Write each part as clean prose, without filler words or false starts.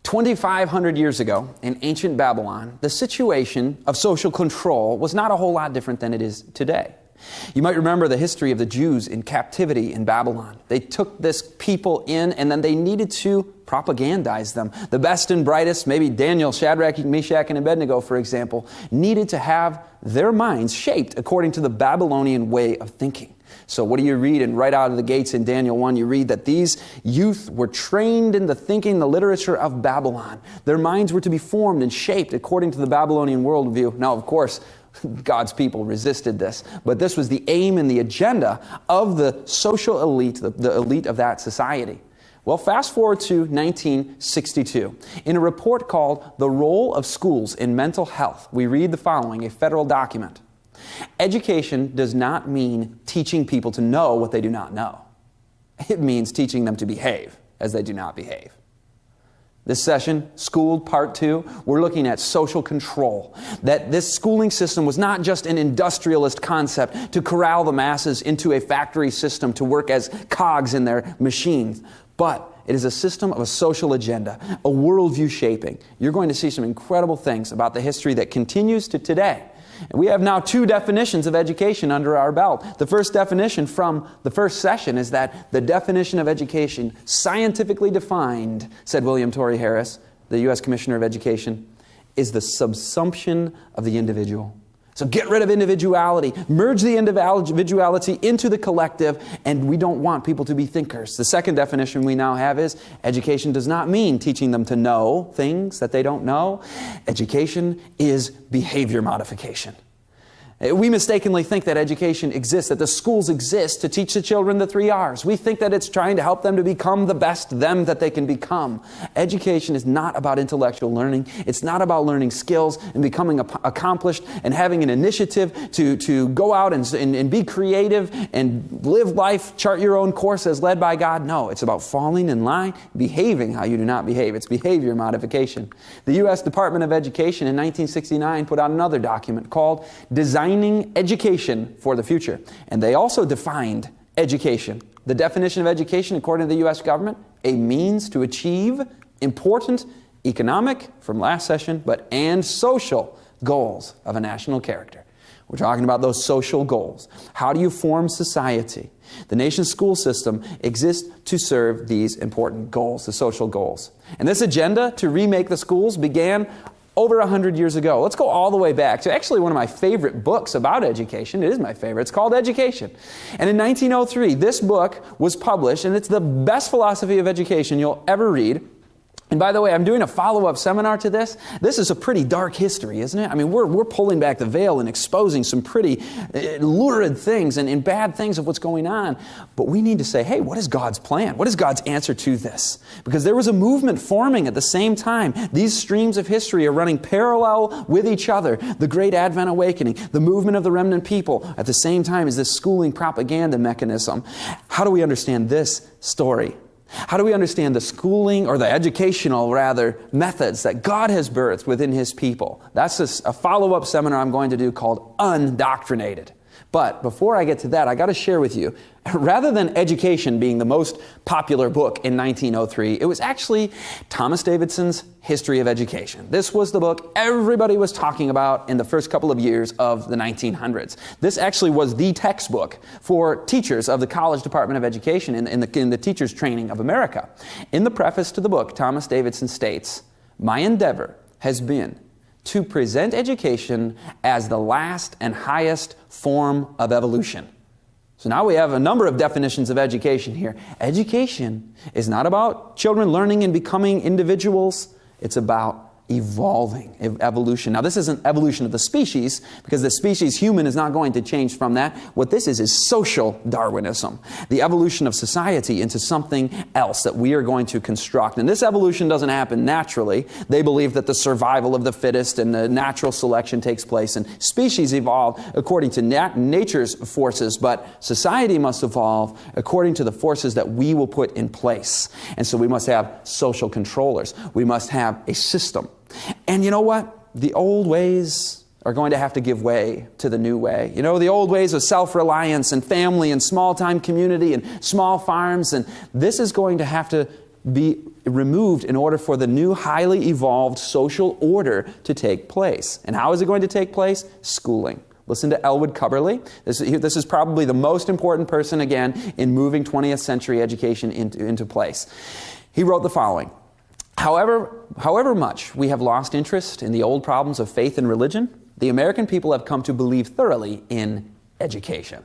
2,500 years ago in ancient Babylon, the situation of social control was not a whole lot different than it is today. You might remember the history of the Jews in captivity in Babylon. They took this people in and then they needed to propagandize them. The best and brightest, maybe Daniel, Shadrach, Meshach, and Abednego, for example, needed to have their minds shaped according to the Babylonian way of thinking. So what do you read? And right out of the gates in Daniel 1, you read that these youth were trained in the thinking, the literature of Babylon. Their minds were to be formed and shaped according to the Babylonian worldview. Now, of course, God's people resisted this, but this was the aim and the agenda of the social elite, the elite of that society. Well, fast forward to 1962. In a report called The Role of Schools in Mental Health, we read the following, a federal document. Education does not mean teaching people to know what they do not know. It means teaching them to behave as they do not behave. This session, Schooled Part 2, we're looking at social control. That this schooling system was not just an industrialist concept to corral the masses into a factory system to work as cogs in their machines, but it is a system of a social agenda, a worldview shaping. You're going to see some incredible things about the history that continues to today. And we have now two definitions of education under our belt. The first definition from the first session is that the definition of education, scientifically defined, said William Torrey Harris, the U.S. Commissioner of Education, is the subsumption of the individual. So get rid of individuality, merge the individuality into the collective, and we don't want people to be thinkers. The second definition we now have is education does not mean teaching them to know things that they don't know. Education is behavior modification. We mistakenly think that education exists, that the schools exist to teach the children the 3 R's. We think that it's trying to help them to become the best them that they can become. Education is not about intellectual learning. It's not about learning skills and becoming accomplished and having an initiative to go out and be creative and live life, chart your own course as led by God. No, it's about falling in line, behaving how you do not behave. It's behavior modification. The U.S. Department of Education in 1969 put out another document called Designing Education for the Future. And they also defined education. The definition of education, according to the U.S. government, a means to achieve important economic, from last session, and social goals of a national character. We're talking about those social goals. How do you form society? The nation's school system exists to serve these important goals, the social goals. And this agenda to remake the schools began over 100 years ago. Let's go all the way back to actually one of my favorite books about education. It is my favorite. It's called Education. And in 1903, this book was published, and it's the best philosophy of education you'll ever read. And by the way, I'm doing a follow-up seminar to this. This is a pretty dark history, isn't it? I mean, we're pulling back the veil and exposing some pretty lurid things and bad things of what's going on. But we need to say, hey, what is God's plan? What is God's answer to this? Because there was a movement forming at the same time. These streams of history are running parallel with each other. The Great Advent Awakening, the movement of the remnant people, at the same time as this schooling propaganda mechanism. How do we understand this story? How do we understand the schooling, or the educational, rather, methods that God has birthed within His people? That's a follow-up seminar I'm going to do called Undoctrinated. But before I get to that, I got to share with you, rather than Education being the most popular book in 1903, it was actually Thomas Davidson's History of Education. This was the book everybody was talking about in the first couple of years of the 1900s. This actually was the textbook for teachers of the College Department of Education in the teachers' training of America. In the preface to the book, Thomas Davidson states, "My endeavor has been to present education as the last and highest form of evolution." So now we have a number of definitions of education here. Education is not about children learning and becoming individuals. It's about evolving, evolution. Now this isn't evolution of the species, because the species human is not going to change from that. What this is social Darwinism, the evolution of society into something else that we are going to construct. And this evolution doesn't happen naturally. They believe that the survival of the fittest and the natural selection takes place, and species evolve according to nature's forces, but society must evolve according to the forces that we will put in place. And so we must have social controllers. We must have a system. And you know what? The old ways are going to have to give way to the new way. You know, the old ways of self-reliance and family and small-time community and small farms, and this is going to have to be removed in order for the new highly evolved social order to take place. And how is it going to take place? Schooling. Listen to Elwood Cubberley. This is probably the most important person, again, in moving 20th century education into place. He wrote the following: However much we have lost interest in the old problems of faith and religion, the American people have come to believe thoroughly in education.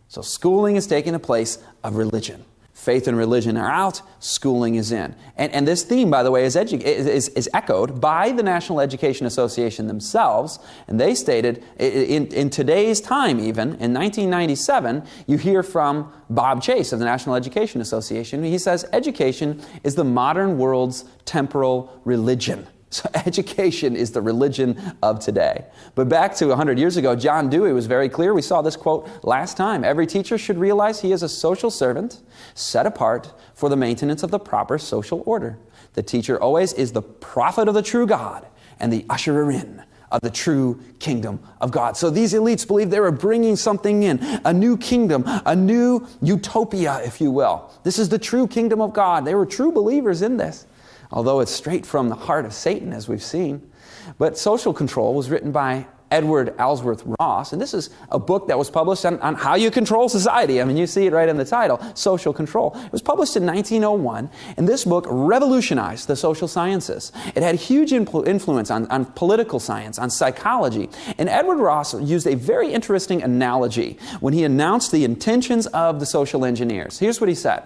So schooling is taking the place of religion. Faith and religion are out, schooling is in. And this theme, by the way, is echoed by the National Education Association themselves. And they stated, in today's time even, in 1997, you hear from Bob Chase of the National Education Association. He says, education is the modern world's temporal religion. So education is the religion of today. But back to 100 years ago, John Dewey was very clear. We saw this quote last time. Every teacher should realize he is a social servant set apart for the maintenance of the proper social order. The teacher always is the prophet of the true God and the usherer in of the true kingdom of God. So these elites believed they were bringing something in, a new kingdom, a new utopia, if you will. This is the true kingdom of God. They were true believers in this, although it's straight from the heart of Satan, as we've seen. But Social Control was written by Edward Ellsworth Ross, and this is a book that was published on how you control society. I mean, you see it right in the title, Social Control. It was published in 1901, and this book revolutionized the social sciences. It had huge influence on political science, on psychology. And Edward Ross used a very interesting analogy when he announced the intentions of the social engineers. Here's what he said.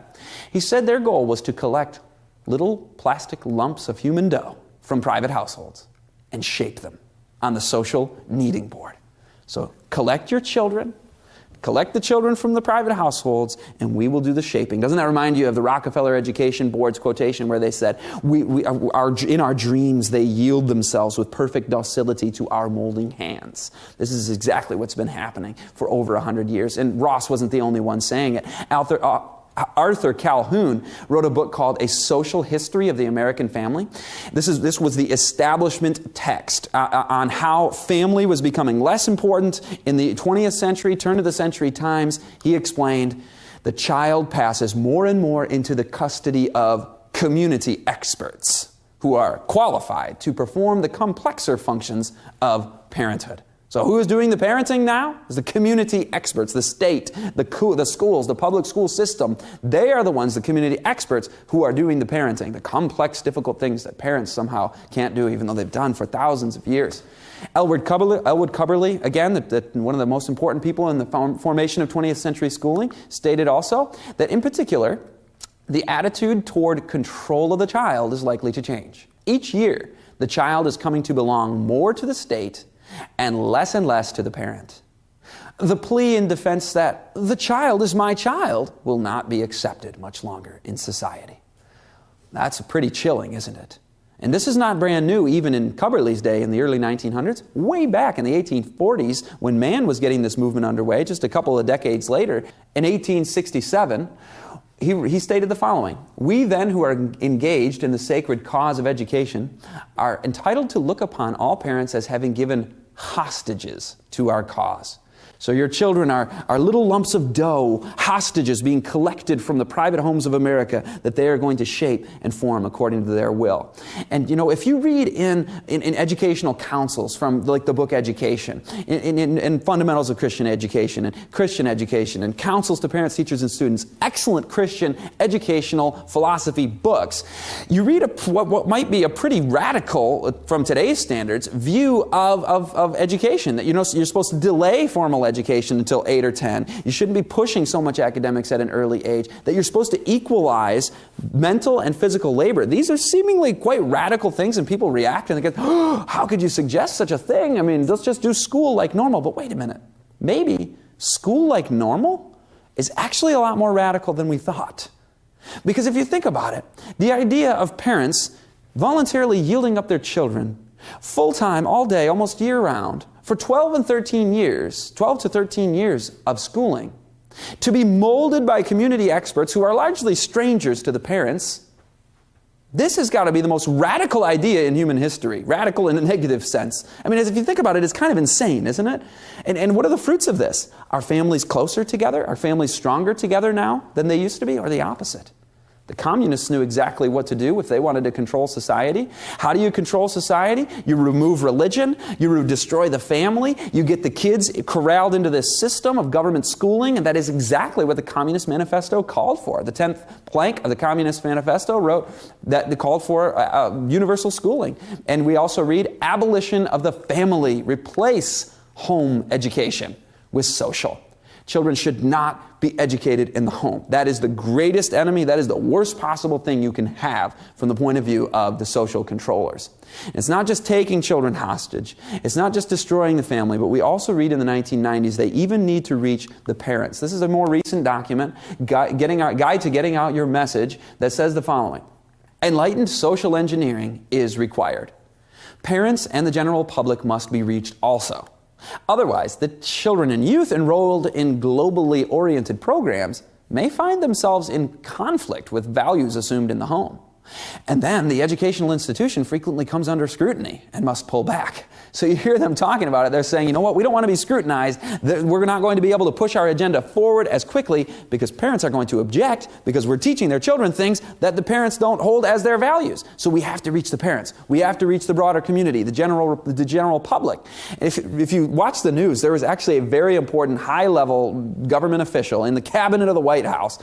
He said their goal was to collect little plastic lumps of human dough from private households and shape them on the social kneading board. So collect your children, collect the children from the private households, and we will do the shaping. Doesn't that remind you of the Rockefeller Education Board's quotation where they said, in our dreams they yield themselves with perfect docility to our molding hands. This is exactly what's been happening for over 100 years. And Ross wasn't the only one saying it. Arthur Calhoun wrote a book called A Social History of the American Family. This was the establishment text on how family was becoming less important in the 20th century, turn of the century times. He explained, the child passes more and more into the custody of community experts who are qualified to perform the complexer functions of parenthood. So who is doing the parenting now? It's the community experts, the state, the schools, the public school system. They are the ones, the community experts, who are doing the parenting, the complex, difficult things that parents somehow can't do, even though they've done for thousands of years. Elwood Cubberley, again, one of the most important people in the formation of 20th century schooling, stated also that in particular, the attitude toward control of the child is likely to change. Each year, the child is coming to belong more to the state and less to the parent. The plea in defense that the child is my child will not be accepted much longer in society. That's pretty chilling, isn't it? And this is not brand new, even in Cubberley's day in the early 1900s. Way back in the 1840s, when Mann was getting this movement underway, just a couple of decades later, in 1867, he stated the following: we then who are engaged in the sacred cause of education are entitled to look upon all parents as having given hostages to our cause. So your children are little lumps of dough, hostages being collected from the private homes of America that they are going to shape and form according to their will. And you know, if you read in educational counsels from like the book Education, in Fundamentals of Christian Education and counsels to parents, teachers, and students, excellent Christian educational philosophy books, you read what might be a pretty radical, from today's standards, view of education, that you're supposed to delay formal education until 8 or 10. You shouldn't be pushing so much academics at an early age, that you're supposed to equalize mental and physical labor. These are seemingly quite radical things, and people react and they go, oh, how could you suggest such a thing? I mean, let's just do school like normal. But wait a minute. Maybe school like normal is actually a lot more radical than we thought. Because if you think about it, the idea of parents voluntarily yielding up their children full-time, all day, almost year-round, for 12 to 13 years of schooling, to be molded by community experts who are largely strangers to the parents, this has got to be the most radical idea in human history. Radical in a negative sense. I mean, if you think about it, it's kind of insane, isn't it? And what are the fruits of this? Are families closer together? Are families stronger together now than they used to be? Or the opposite? The communists knew exactly what to do if they wanted to control society. How do you control society? You remove religion, you destroy the family, you get the kids corralled into this system of government schooling, and that is exactly what the Communist Manifesto called for. The 10th plank of the Communist Manifesto wrote that it called for universal schooling. And we also read abolition of the family, replace home education with social. Children should not be educated in the home. That is the greatest enemy. That is the worst possible thing you can have from the point of view of the social controllers. And it's not just taking children hostage. It's not just destroying the family, but we also read in the 1990s they even need to reach the parents. This is a more recent document, Guide to Getting Out Your Message, that says the following. Enlightened social engineering is required. Parents and the general public must be reached also. Otherwise, the children and youth enrolled in globally oriented programs may find themselves in conflict with values assumed in the home. And then the educational institution frequently comes under scrutiny and must pull back. So you hear them talking about it. They're saying, you know what, we don't want to be scrutinized. We're not going to be able to push our agenda forward as quickly because parents are going to object because we're teaching their children things that the parents don't hold as their values. So we have to reach the parents. We have to reach the broader community, the general public. If you watch the news, there was actually a very important high-level government official in the cabinet of the White House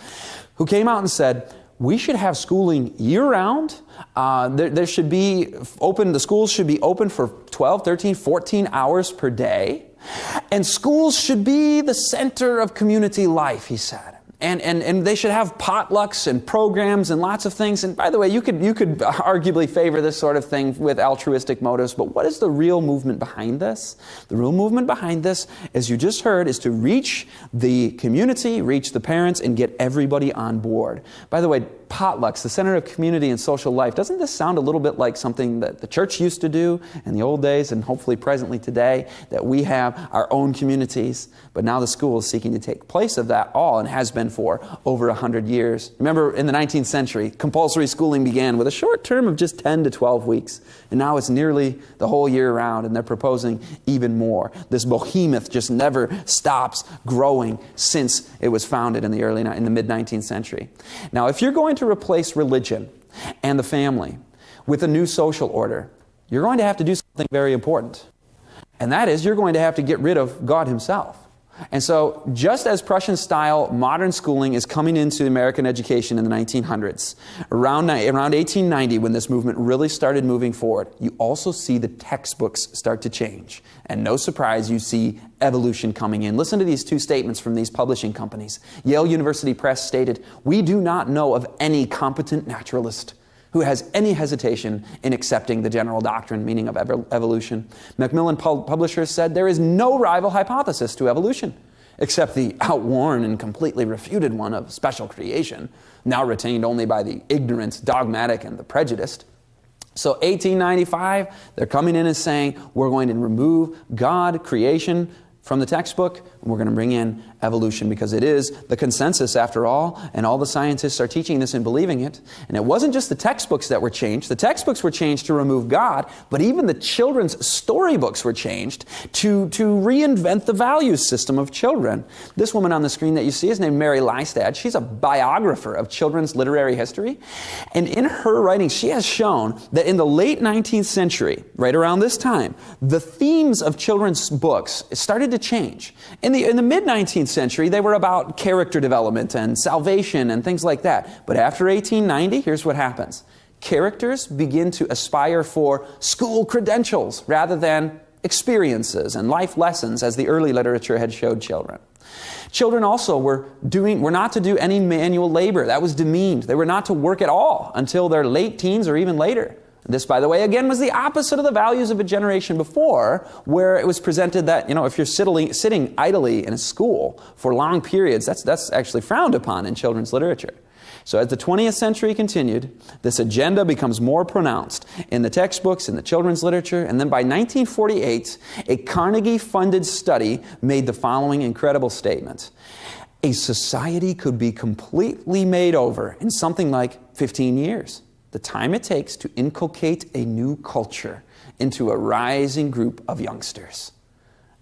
who came out and said, we should have schooling year-round. There should be open, the schools should be open for 12, 13, 14 hours per day. And schools should be the center of community life, he said. And they should have potlucks and programs and lots of things. And by the way, you could arguably favor this sort of thing with altruistic motives, but what is the real movement behind this? The real movement behind this, as you just heard, is to reach the community, reach the parents, and get everybody on board. By the way, potlucks, the center of community and social life, doesn't this sound a little bit like something that the church used to do in the old days and hopefully presently today, that we have our own communities, but now the school is seeking to take place of that all and has been for over 100 years. Remember, in the 19th century, compulsory schooling began with a short term of just 10 to 12 weeks, and now it's nearly the whole year round, and they're proposing even more. This behemoth just never stops growing since it was founded in the mid-19th century. Now, if you're going to replace religion and the family with a new social order, you're going to have to do something very important. And that is, you're going to have to get rid of God himself. And so, just as Prussian-style modern schooling is coming into American education in the 1900s, around 1890, when this movement really started moving forward, you also see the textbooks start to change. And no surprise, you see evolution coming in. Listen to these two statements from these publishing companies. Yale University Press stated, "We do not know of any competent naturalist who has any hesitation in accepting the general doctrine, meaning of evolution." Macmillan Publishers said, "There is no rival hypothesis to evolution, except the outworn and completely refuted one of special creation, now retained only by the ignorant, dogmatic, and the prejudiced." So 1895, they're coming in and saying, we're going to remove God, creation, from the textbook, and we're going to bring in evolution because it is the consensus after all, and all the scientists are teaching this and believing it. And it wasn't just the textbooks that were changed. The textbooks were changed to remove God, but even the children's storybooks were changed to reinvent the value system of children. This woman on the screen that you see is named Mary Lystad. She's a biographer of children's literary history. And in her writing, she has shown that in the late 19th century, right around this time, the themes of children's books started to change. In the mid-19th century, they were about character development and salvation and things like that. But after 1890, here's what happens. Characters begin to aspire for school credentials rather than experiences and life lessons, as the early literature had showed children. Children also were not to do any manual labor. That was demeaned. They were not to work at all until their late teens or even later. This, by the way, again, was the opposite of the values of a generation before, where it was presented that, if you're sitting idly in a school for long periods, that's actually frowned upon in children's literature. So as the 20th century continued, this agenda becomes more pronounced in the textbooks, in the children's literature, and then by 1948, a Carnegie-funded study made the following incredible statement. A society could be completely made over in something like 15 years. The time it takes to inculcate a new culture into a rising group of youngsters.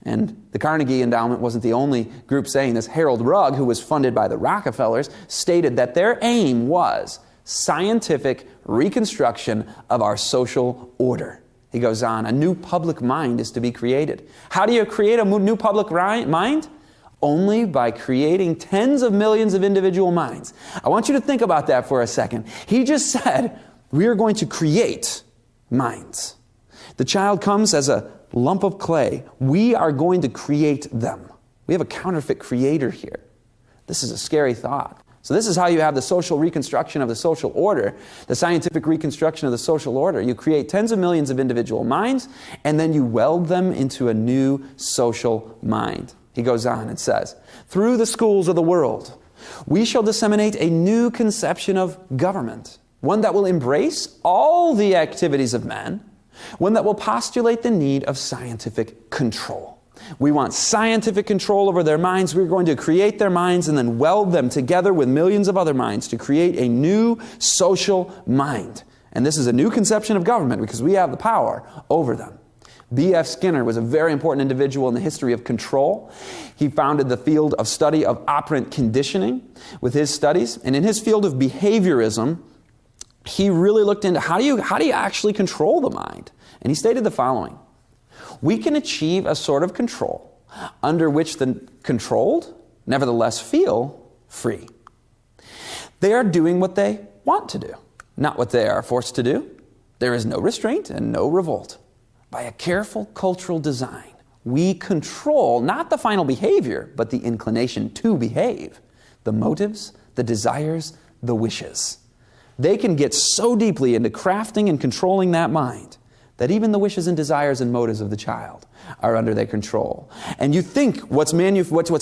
And the Carnegie Endowment wasn't the only group saying this. Harold Rugg, who was funded by the Rockefellers, stated that their aim was scientific reconstruction of our social order. He goes on, a new public mind is to be created. How do you create a new public mind? Only by creating tens of millions of individual minds. I want you to think about that for a second. He just said, we are going to create minds. The child comes as a lump of clay. We are going to create them. We have a counterfeit creator here. This is a scary thought. So this is how you have the social reconstruction of the social order, the scientific reconstruction of the social order. You create tens of millions of individual minds, and then you weld them into a new social mind. He goes on and says, through the schools of the world, we shall disseminate a new conception of government, one that will embrace all the activities of men, one that will postulate the need of scientific control. We want scientific control over their minds. We're going to create their minds and then weld them together with millions of other minds to create a new social mind. And this is a new conception of government because we have the power over them. B.F. Skinner was a very important individual in the history of control. He founded the field of study of operant conditioning with his studies. And in his field of behaviorism, he really looked into how do you actually control the mind? And he stated the following: we can achieve a sort of control under which the controlled nevertheless feel free. They are doing what they want to do, not what they are forced to do. There is no restraint and no revolt. By a careful cultural design, we control not the final behavior, but the inclination to behave, the motives, the desires, the wishes. They can get so deeply into crafting and controlling that mind that even the wishes and desires and motives of the child are under their control. And you think what's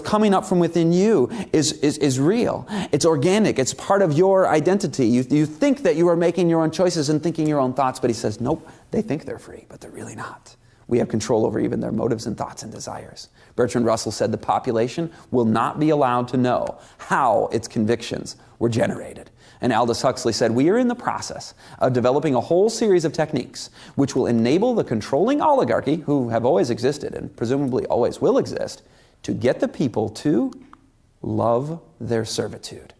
coming up from within you is real. It's organic. It's part of your identity. You think that you are making your own choices and thinking your own thoughts, but he says, nope, they think they're free, but they're really not. We have control over even their motives and thoughts and desires. Bertrand Russell said the population will not be allowed to know how its convictions were generated. And Aldous Huxley said, we are in the process of developing a whole series of techniques which will enable the controlling oligarchy, who have always existed and presumably always will exist, to get the people to love their servitude.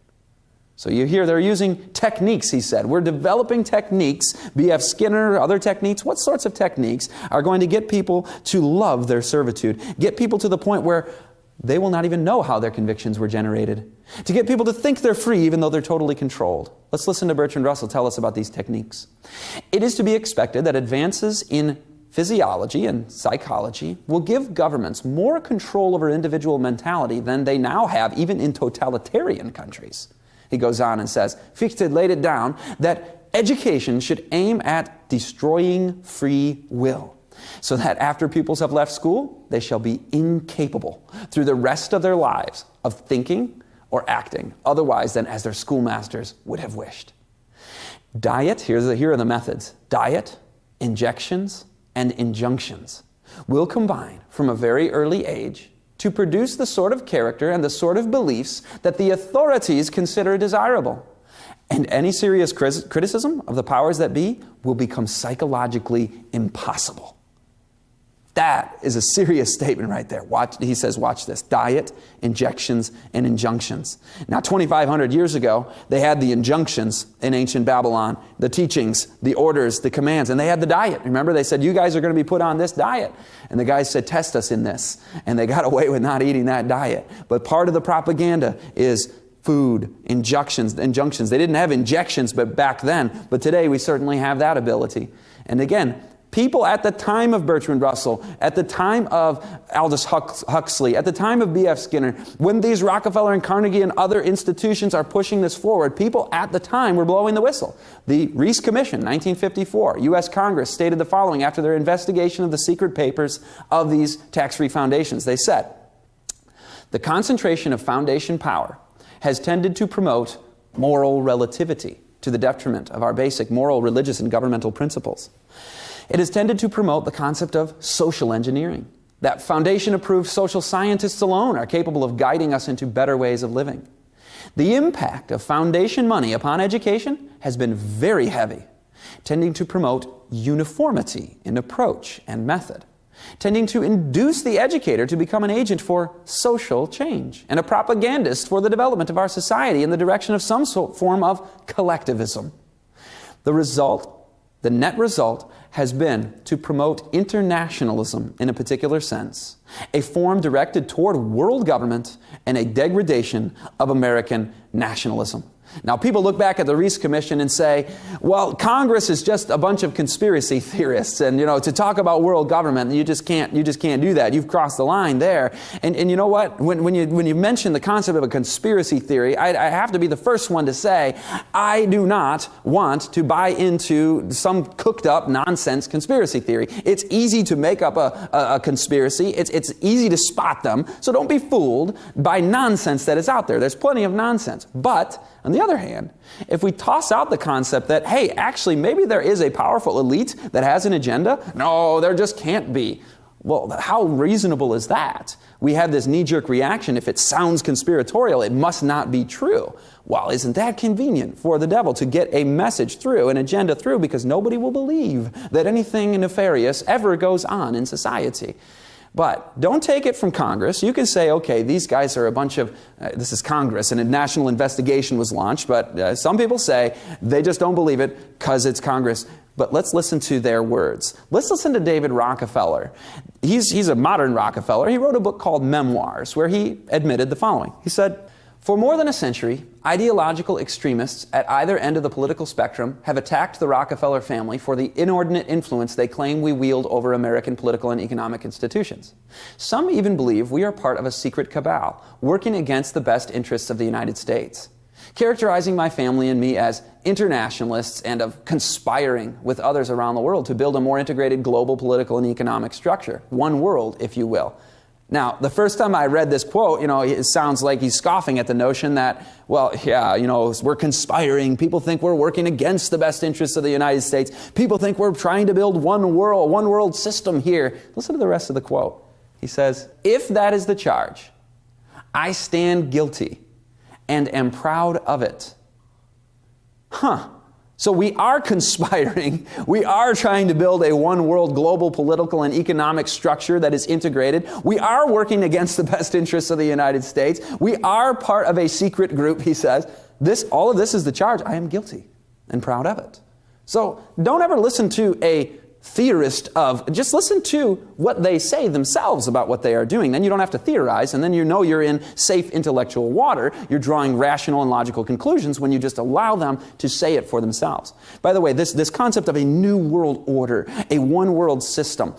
So you hear they're using techniques, he said. We're developing techniques, B.F. Skinner, other techniques. What sorts of techniques are going to get people to love their servitude? Get people to the point where they will not even know how their convictions were generated. To get people to think they're free even though they're totally controlled. Let's listen to Bertrand Russell tell us about these techniques. It is to be expected that advances in physiology and psychology will give governments more control over individual mentality than they now have even in totalitarian countries. He goes on and says, Fichte laid it down that education should aim at destroying free will, so that after pupils have left school, they shall be incapable through the rest of their lives of thinking or acting otherwise than as their schoolmasters would have wished. Diet, here are the methods. Diet, injections, and injunctions will combine from a very early age to produce the sort of character and the sort of beliefs that the authorities consider desirable. And any serious criticism of the powers that be will become psychologically impossible. That is a serious statement right there. He says, watch this. Diet, injections, and injunctions. Now, 2,500 years ago, they had the injunctions in ancient Babylon, the teachings, the orders, the commands, and they had the diet. Remember, they said, you guys are going to be put on this diet. And the guys said, test us in this. And they got away with not eating that diet. But part of the propaganda is food, injunctions. They didn't have injections back then, but today we certainly have that ability. And again, people at the time of Bertrand Russell, at the time of Aldous Huxley, at the time of B.F. Skinner, when these Rockefeller and Carnegie and other institutions are pushing this forward, people at the time were blowing the whistle. The Reese Commission, 1954, U.S. Congress stated the following after their investigation of the secret papers of these tax-free foundations. They said, the concentration of foundation power has tended to promote moral relativity to the detriment of our basic moral, religious, and governmental principles. It has tended to promote the concept of social engineering, that foundation-approved social scientists alone are capable of guiding us into better ways of living. The impact of foundation money upon education has been very heavy, tending to promote uniformity in approach and method. tending to induce the educator to become an agent for social change and a propagandist for the development of our society in the direction of some form of collectivism. The net result has been to promote internationalism in a particular sense, a form directed toward world government and a degradation of American nationalism. Now, people look back at the Reese Commission and say, well, Congress is just a bunch of conspiracy theorists, and, to talk about world government, you just can't do that. You've crossed the line there. And you know what? When you mention the concept of a conspiracy theory, I have to be the first one to say, I do not want to buy into some cooked up nonsense conspiracy theory. It's easy to make up a conspiracy. It's easy to spot them. So don't be fooled by nonsense that is out there. There's plenty of nonsense. But on the other hand, if we toss out the concept that, hey, actually, maybe there is a powerful elite that has an agenda, no, there just can't be. Well, how reasonable is that? We have this knee-jerk reaction. If it sounds conspiratorial, it must not be true. Well, isn't that convenient for the devil to get a message through, an agenda through, because nobody will believe that anything nefarious ever goes on in society. But don't take it from Congress. You can say, okay, these guys are a bunch of, this is Congress, and a national investigation was launched, but some people say they just don't believe it because it's Congress. But let's listen to their words. Let's listen to David Rockefeller. He's a modern Rockefeller. He wrote a book called Memoirs, where he admitted the following. He said, for more than a century, ideological extremists at either end of the political spectrum have attacked the Rockefeller family for the inordinate influence they claim we wield over American political and economic institutions. Some even believe we are part of a secret cabal, working against the best interests of the United States, characterizing my family and me as internationalists and of conspiring with others around the world to build a more integrated global political and economic structure. One world, if you will. Now, the first time I read this quote, it sounds like he's scoffing at the notion that, well, yeah, we're conspiring. People think we're working against the best interests of the United States. People think we're trying to build one world system here. Listen to the rest of the quote. He says, if that is the charge, I stand guilty and am proud of it. So we are conspiring. We are trying to build a one-world global political and economic structure that is integrated. We are working against the best interests of the United States. We are part of a secret group, he says. All of this is the charge. I am guilty and proud of it. So don't ever listen to a theorist just listen to what they say themselves about what they are doing. Then you don't have to theorize, and then you're in safe intellectual water. You're drawing rational and logical conclusions when you just allow them to say it for themselves. By the way, this concept of a new world order, a one world system,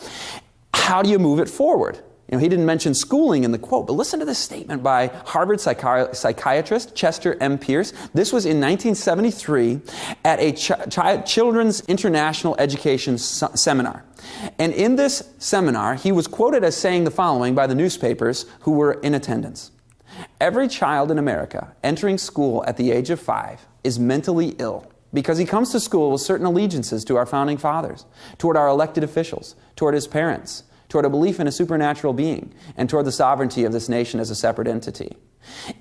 how do you move it forward? He didn't mention schooling in the quote, but listen to this statement by Harvard psychiatrist Chester M. Pierce. This was in 1973 at a Children's International Education Seminar. And in this seminar, he was quoted as saying the following by the newspapers who were in attendance. Every child in America entering school at the age of 5 is mentally ill because he comes to school with certain allegiances to our founding fathers, toward our elected officials, toward his parents, toward a belief in a supernatural being, and toward the sovereignty of this nation as a separate entity.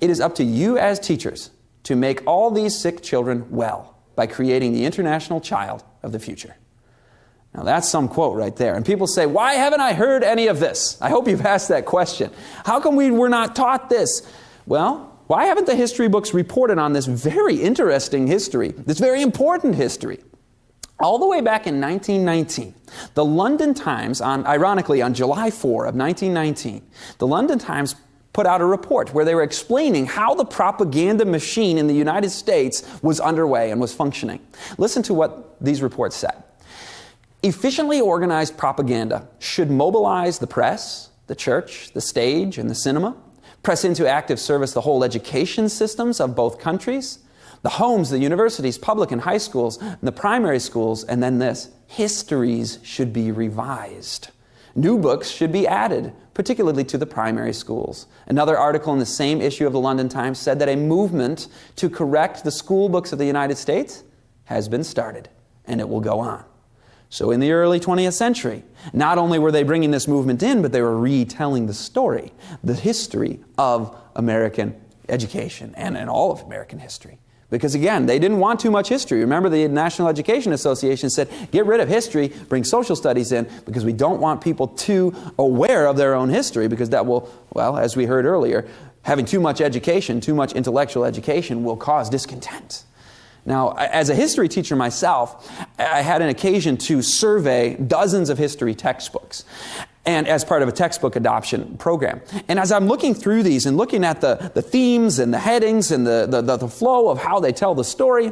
It is up to you as teachers to make all these sick children well by creating the international child of the future. Now that's some quote right there. And people say, why haven't I heard any of this? I hope you've asked that question. How come we were not taught this? Well, why haven't the history books reported on this very interesting history, this very important history? All the way back in 1919, the London Times, ironically on July 4 of 1919, the London Times put out a report where they were explaining how the propaganda machine in the United States was underway and was functioning. Listen to what these reports said. Efficiently organized propaganda should mobilize the press, the church, the stage, and the cinema, press into active service the whole education systems of both countries, the homes, the universities, public and high schools, and the primary schools, and then this, histories should be revised. New books should be added, particularly to the primary schools. Another article in the same issue of the London Times said that a movement to correct the school books of the United States has been started, and it will go on. So in the early 20th century, not only were they bringing this movement in, but they were retelling the story, the history of American education and all of American history. Because again, they didn't want too much history. Remember, the National Education Association said, get rid of history, bring social studies in, because we don't want people too aware of their own history, because that will, well, as we heard earlier, having too much education, too much intellectual education will cause discontent. Now, as a history teacher myself, I had an occasion to survey dozens of history textbooks, and as part of a textbook adoption program. And as I'm looking through these and looking at the themes and the headings and the flow of how they tell the story,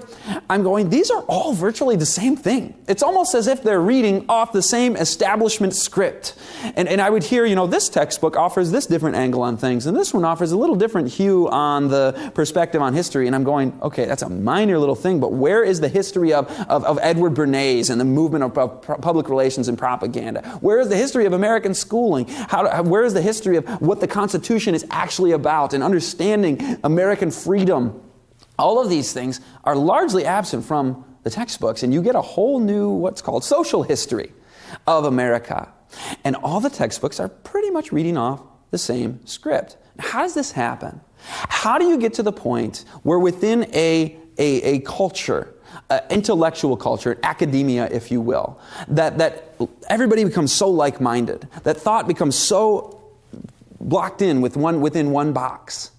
I'm going, these are all virtually the same thing. It's almost as if they're reading off the same establishment script. And I would hear, you know, this textbook offers this different angle on things, and this one offers a little different hue on the perspective on history. And I'm going, okay, that's a minor little thing, but where is the history of Edward Bernays and the movement of public relations and propaganda? Where is the history of American schooling? Where is the history of what the Constitution is actually about and understanding American freedom? All of these things are largely absent from the textbooks, and you get a whole new, what's called social history of America. And all the textbooks are pretty much reading off the same script. How does this happen? How do you get to the point where within a culture, intellectual culture, academia, if you will, that everybody becomes so like-minded, that thought becomes so blocked in within one box?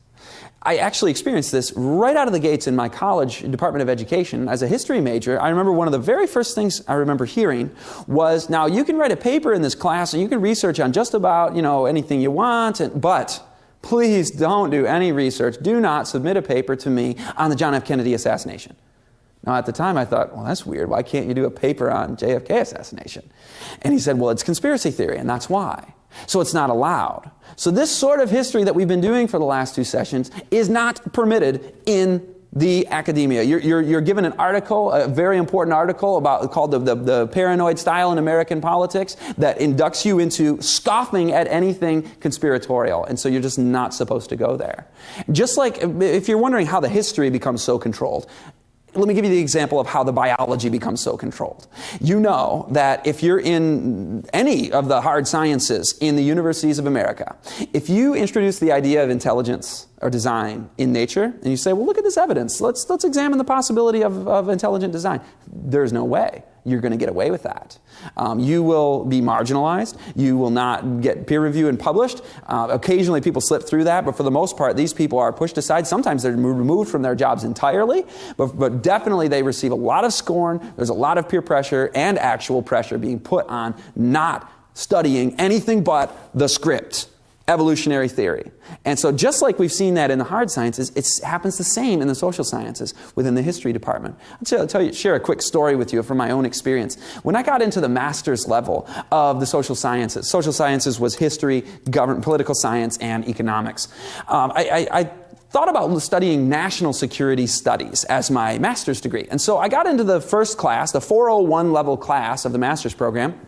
I actually experienced this right out of the gates in my college Department of Education. As a history major, I remember one of the very first things I remember hearing was, now you can write a paper in this class and you can research on just about, you know, anything you want, but please don't do any research. Do not submit a paper to me on the John F. Kennedy assassination. Now, at the time, I thought, well, that's weird. Why can't you do a paper on JFK assassination? And he said, well, it's conspiracy theory, and that's why. So it's not allowed. So this sort of history that we've been doing for the last two sessions is not permitted in the academia. You're given an article, a very important article called the Paranoid Style in American Politics, that inducts you into scoffing at anything conspiratorial. And so you're just not supposed to go there. Just like if you're wondering how the history becomes so controlled, let me give you the example of how the biology becomes so controlled. You know that if you're in any of the hard sciences in the universities of America, if you introduce the idea of intelligence or design in nature, and you say, well, look at this evidence, let's examine the possibility of intelligent design, there's no way you're going to get away with that. You will be marginalized. You will not get peer reviewed and published. Occasionally people slip through that, but for the most part, these people are pushed aside. Sometimes they're removed from their jobs entirely, but definitely they receive a lot of scorn. There's a lot of peer pressure and actual pressure being put on not studying anything but the script. Evolutionary theory. And so just like we've seen that in the hard sciences, it happens the same in the social sciences within the history department. I'll share a quick story with you from my own experience. When I got into the master's level of the social sciences was history, government, political science, and economics. I thought about studying national security studies as my master's degree. And so I got into the first class, the 401 level class of the master's program.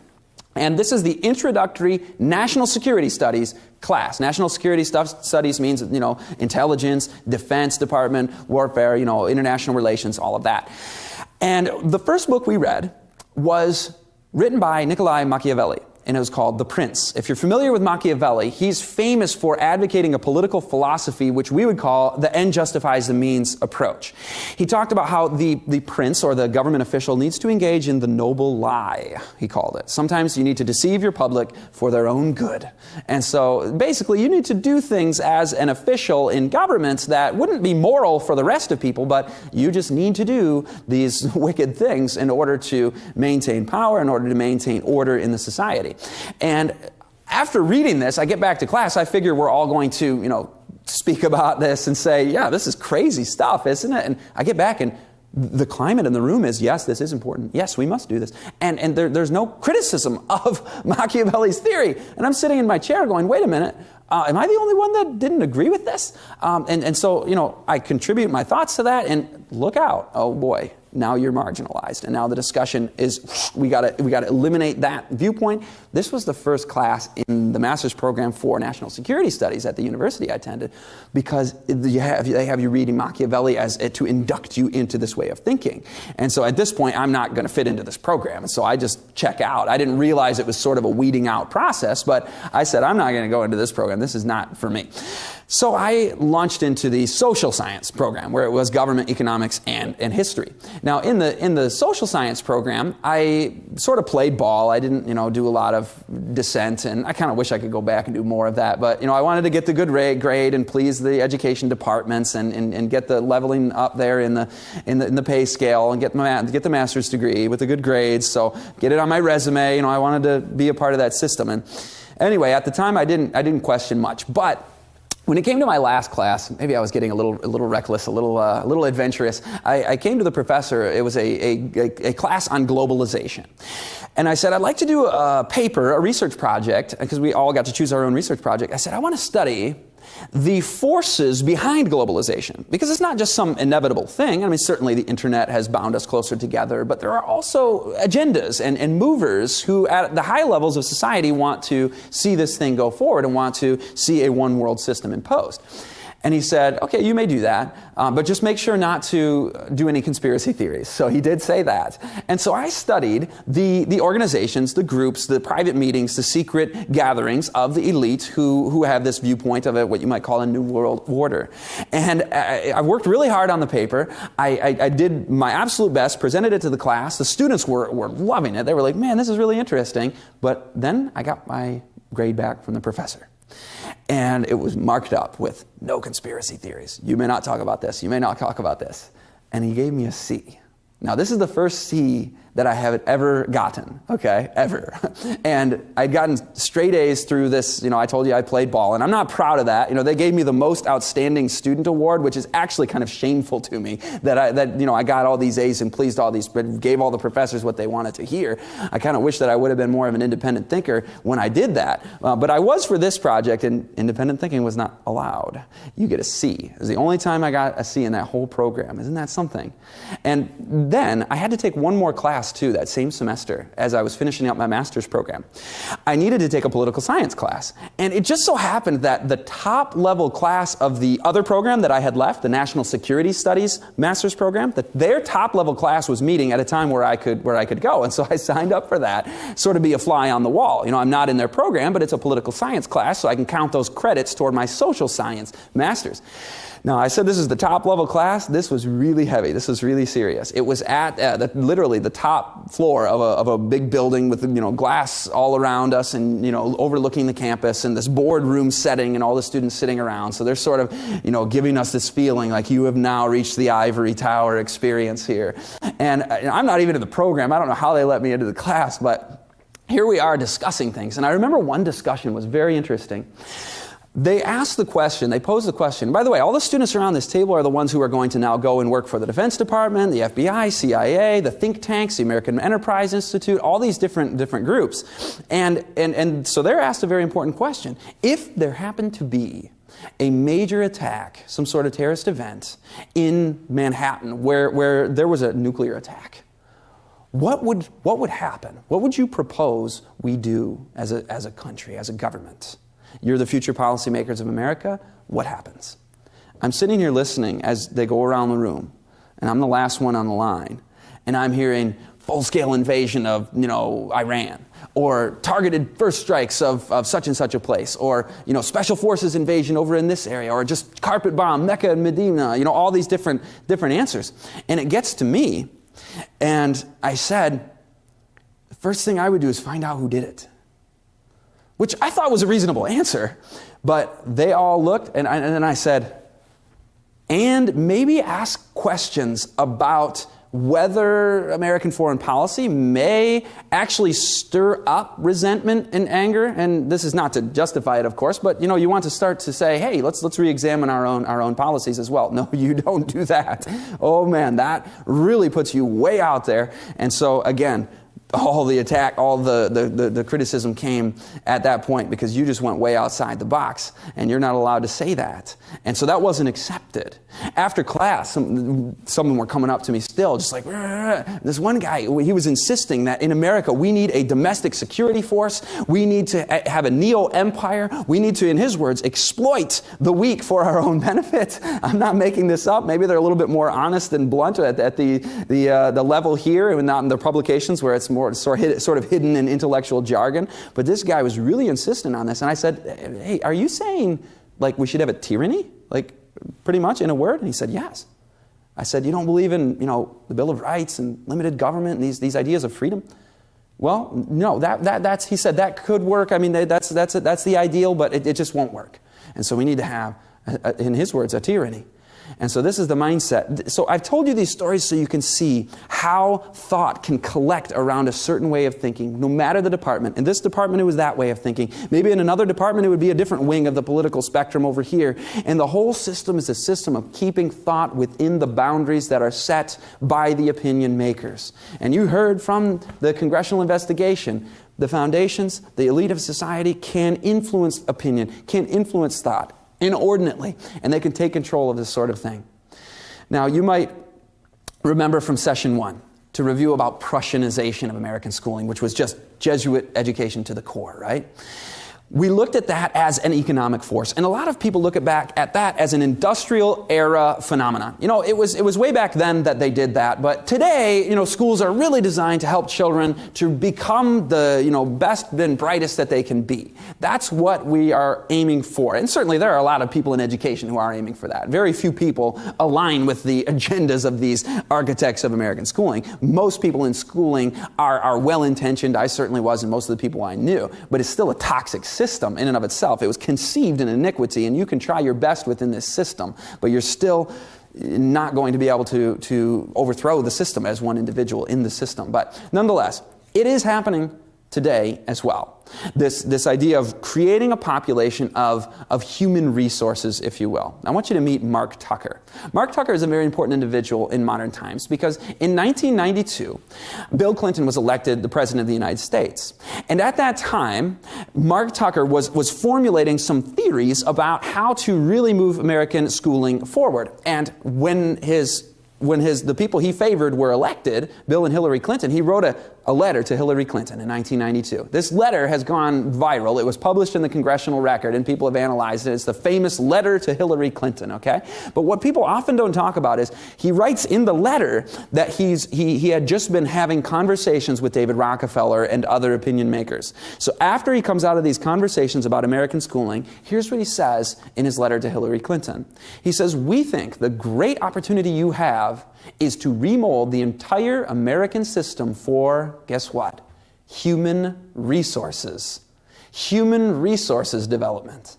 And this is the introductory National Security Studies class. National Security Studies means, you know, intelligence, Defense Department, warfare, you know, international relations, all of that. And the first book we read was written by Niccolo Machiavelli, and it was called The Prince. If you're familiar with Machiavelli, he's famous for advocating a political philosophy which we would call the end justifies the means approach. He talked about how the prince or the government official needs to engage in the noble lie, he called it. Sometimes you need to deceive your public for their own good. And so basically you need to do things as an official in government that wouldn't be moral for the rest of people, but you just need to do these wicked things in order to maintain power, in order to maintain order in the society. And after reading this, I get back to class, I figure we're all going to, you know, speak about this and say, yeah, this is crazy stuff, isn't it? And I get back and the climate in the room is, yes, this is important. Yes, we must do this. And there's no criticism of Machiavelli's theory. And I'm sitting in my chair going, wait a minute, am I the only one that didn't agree with this? And so, you know, I contribute my thoughts to that, and look out. Oh boy, now you're marginalized. And now the discussion is, we got to eliminate that viewpoint. This was the first class in the master's program for national security studies at the university I attended, because they have you reading Machiavelli to induct you into this way of thinking. And so at this point, I'm not going to fit into this program. And so I just check out. I didn't realize it was sort of a weeding out process, but I said, I'm not going to go into this program. This is not for me. So I launched into the social science program, where it was government, economics, and history. Now, in the social science program, I sort of played ball. I didn't, do a lot of dissent, and I kind of wish I could go back and do more of that. But, I wanted to get the good grade and please the education departments and get the leveling up there in the pay scale and get the master's degree with the good grades. So get it on my resume. I wanted to be a part of that system. And anyway, at the time, I didn't question much, but when it came to my last class, maybe I was getting a little reckless, a little adventurous. I came to the professor. It was a class on globalization. And I said, I'd like to do a paper, a research project, because we all got to choose our own research project. I said, I want to study the forces behind globalization, because it's not just some inevitable thing. I mean, certainly the internet has bound us closer together, but there are also agendas and movers who at the high levels of society want to see this thing go forward and want to see a one world system imposed. And he said, okay, you may do that, but just make sure not to do any conspiracy theories. So he did say that. And so I studied the organizations, the groups, the private meetings, the secret gatherings of the elite who have this viewpoint of what you might call a new world order. And I worked really hard on the paper. I did my absolute best, presented it to the class. The students were loving it. They were like, man, this is really interesting. But then I got my grade back from the professor. And it was marked up with no conspiracy theories. You may not talk about this. You may not talk about this. And he gave me a C. Now, this is the first C that I have ever gotten, okay, ever. And I'd gotten straight A's through this, I told you I played ball, and I'm not proud of that. They gave me the most outstanding student award, which is actually kind of shameful to me that I got all these A's and pleased all these, but gave all the professors what they wanted to hear. I kind of wish that I would have been more of an independent thinker when I did that. But I was for this project, and independent thinking was not allowed. You get a C. It was the only time I got a C in that whole program. Isn't that something? And then I had to take one more class too that same semester as I was finishing up my master's program. I needed to take a political science class. And it just so happened that the top level class of the other program that I had left, the National Security Studies master's program, that their top level class was meeting at a time where I could go. And so I signed up for that, sort of be a fly on the wall. I'm not in their program, but it's a political science class, so I can count those credits toward my social science master's. Now, I said this is the top level class. This was really heavy. This was really serious. It was at literally the top floor of a big building with glass all around us and overlooking the campus and this boardroom setting and all the students sitting around. So they're sort of giving us this feeling like you have now reached the ivory tower experience here. And I'm not even in the program. I don't know how they let me into the class, but here we are discussing things. And I remember one discussion was very interesting. They posed the question. By the way, all the students around this table are the ones who are going to now go and work for the Defense Department, the FBI, CIA, the think tanks, the American Enterprise Institute, all these different groups. And so they're asked a very important question. If there happened to be a major attack, some sort of terrorist event in Manhattan where there was a nuclear attack, what would happen? What would you propose we do as a country, as a government? You're the future policymakers of America. What happens? I'm sitting here listening as they go around the room, and I'm the last one on the line, and I'm hearing full-scale invasion of, Iran, or targeted first strikes of such and such a place, or, special forces invasion over in this area, or just carpet bomb, Mecca and Medina, all these different answers. And it gets to me, and I said, the first thing I would do is find out who did it. Which I thought was a reasonable answer, but they all looked, and then I said, and maybe ask questions about whether American foreign policy may actually stir up resentment and anger. And this is not to justify it, of course, but you want to start to say, hey, let's re-examine our own policies as well. No, you don't do that. Oh man, that really puts you way out there. And so again, all the attack, all the criticism came at that point because you just went way outside the box and you're not allowed to say that. And so that wasn't accepted. After class, some of them were coming up to me still, just like, this one guy, he was insisting that in America we need a domestic security force, we need to have a neo-empire, we need to, in his words, exploit the weak for our own benefit. I'm not making this up. Maybe they're a little bit more honest and blunt at the level here and not in the publications where it's more sort of hidden in intellectual jargon. But this guy was really insistent on this. And I said, hey, are you saying like we should have a tyranny? Like pretty much in a word? And he said, yes. I said, you don't believe in, the Bill of Rights and limited government and these ideas of freedom? Well, no, that's, he said, that could work. I mean, that's the ideal, but it just won't work. And so we need to have, in his words, a tyranny. And so this is the mindset. So I've told you these stories so you can see how thought can collect around a certain way of thinking, no matter the department. In this department, it was that way of thinking. Maybe in another department, it would be a different wing of the political spectrum over here. And the whole system is a system of keeping thought within the boundaries that are set by the opinion makers. And you heard from the congressional investigation, the foundations, the elite of society can influence opinion, can influence thought inordinately, and they can take control of this sort of thing. Now, you might remember from session 1 to review about Prussianization of American schooling, which was just Jesuit education to the core, right? We looked at that as an economic force, and a lot of people look back at that as an industrial era phenomenon. It was way back then that they did that, but today, schools are really designed to help children to become the, best and brightest that they can be. That's what we are aiming for, and certainly there are a lot of people in education who are aiming for that. Very few people align with the agendas of these architects of American schooling. Most people in schooling are well-intentioned. I certainly was, and most of the people I knew, but it's still a toxic system in and of itself. It was conceived in iniquity, and you can try your best within this system, but you're still not going to be able to overthrow the system as one individual in the system. But nonetheless, it is happening today as well. This idea of creating a population of human resources, if you will. I want you to meet Mark Tucker. Mark Tucker is a very important individual in modern times because in 1992, Bill Clinton was elected the President of the United States. And at that time, Mark Tucker was formulating some theories about how to really move American schooling forward. And when the people he favored were elected, Bill and Hillary Clinton, he wrote a letter to Hillary Clinton in 1992. This letter has gone viral. It was published in the Congressional Record, and people have analyzed it. It's the famous letter to Hillary Clinton, okay? But what people often don't talk about is he writes in the letter that he had just been having conversations with David Rockefeller and other opinion makers. So after he comes out of these conversations about American schooling, here's what he says in his letter to Hillary Clinton. He says, "We think the great opportunity you have is to remold the entire American system for," guess what? Human resources. Human resources development.